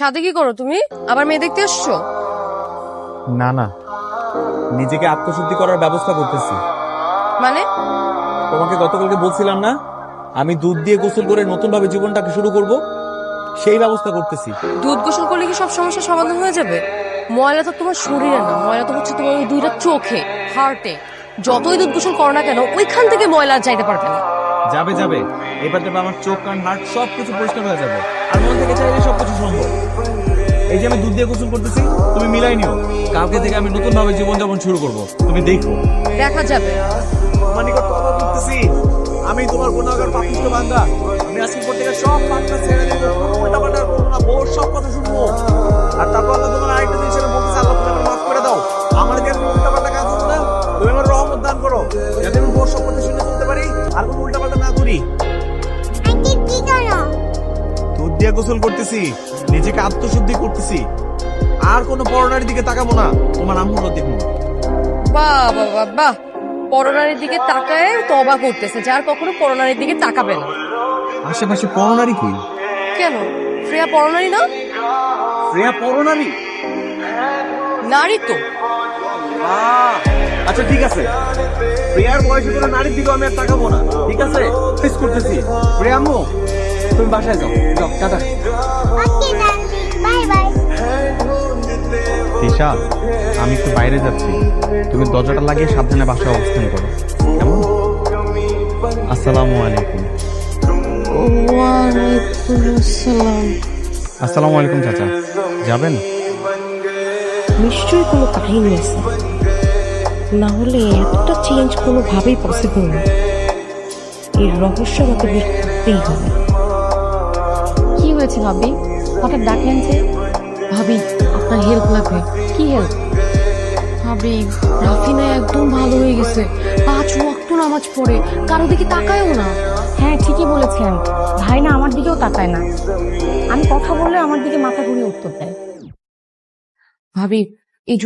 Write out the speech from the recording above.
ছাদে কি করো তুমি? আবার মেয়ে দেখতে এসছো? না না, নিজেকে আত্মশুদ্ধি করার ব্যবস্থা করতেছি। মানে? তোমাকে গতকালকে বলছিলাম না, আমি দুধ দিয়ে গোসল করে নতুন ভাবে জীবনটাকে শুরু করব, সেই ব্যবস্থা করতেছি। দুধ গোসল করলে কি সব সমস্যার সমাধান হয়ে যাবে? ময়লা তো তোমার শরীরে না, ময়লা তো হচ্ছে তোমার ওই দুইটা চোখে, হার্টে। যতই দুধ গোসল করো না কেন, ওইখান থেকে ময়লা আর যাইতে পারবে না। যাবে যাবে, এবার যাবে আমার চোখ কান হার্ট সবকিছু পরিষ্কার হয়ে যাবে। আর মন থেকে চাইলে সবকিছু সম্ভব। এই যে আমি দুধ দিয়ে গোসল করতেছি, তুমি মিলাই নিও। কালকে থেকে আমি নতুন ভাবে জীবনযাপন শুরু করব, তুমি দেখো। দেখা যাবে। মানে কথা বলতেছি, আমি তোমার গুণাগার পাপিষ্ঠ বান্দা। আমি আজকে পর থেকে সব পাপটা ছেড়ে দেব, উল্টা পাল্টা করবো না, বোর সব কথা শুনবো। আর তারপর আল্লাহ তোমার আরেকটা জিনিস বলতেছে, আল্লাহ তুমি আমার মাফ করে দাও। আমার যে উল্টা পাল্টা কাজ হতো না, তুমি আমার রহমত দান করো, যাতে আমি বোর সব কথা শুনে চলতে পারি আর কোনো উল্টা পাল্টা না করি। দুধ দিয়ে গোসল করতেছি, নিজেকে আত্মশুদ্ধি করতেছি, আর কোনো পরনারীর দিকে তাকাবো না, তোমার আম্মুর দেখবো। বাহ বাহ বাহ বাহ, পরনারীর দিকে তাকায় তবা করতেছে, যার কখনো পরনারীর দিকে তাকাবে না। আশেপাশে পরনারী কই? কেন? শ্রেয়া পরনারী না? শ্রেয়া পরনারী? নারী তো। আচ্ছা ঠিক আছে, প্রিয়ার বয়সে কোনো নারীর দিকে আমি আর তাকাবো না, ঠিক আছে? মিস করতেছি। প্রিয়া আম্মু, তুমি বাসায় যাও, যাও টাটা। Bye bye. তিশা, আমি একটু বাইরে যাচ্ছি, তুমি দরজাটা লাগিয়ে সাবধানে বাসায় অবস্থান করো, কেমন? আসসালামু আলাইকুম। আসসালামু আলাইকুম চাচা, যাবেন? নিশ্চয়ই কোনো কাহিনী আছে, না হলে এতটা চেঞ্জ কোনোভাবেই পসিবল না। এর রহস্য আমাকে বের করতেই হবে। কি হয়েছে ভাবি, হঠাৎ ডাকলেন যে? ভাবি, আপনার হেল্প লাগবে। কি হেল্প? ভাবি, রাফিনা একদম ভালো হয়ে গেছে, 5 ওয়াক্ত নামাজ পড়ে, কারো দিকে তাকায়ও না। হ্যাঁ ঠিকই বলেছেন, ভাই না আমার দিকেও তাকায় না, আমি কথা বললে আমার দিকে মাথা ঘুরিয়ে উত্তর দেয়। ভাবি, এই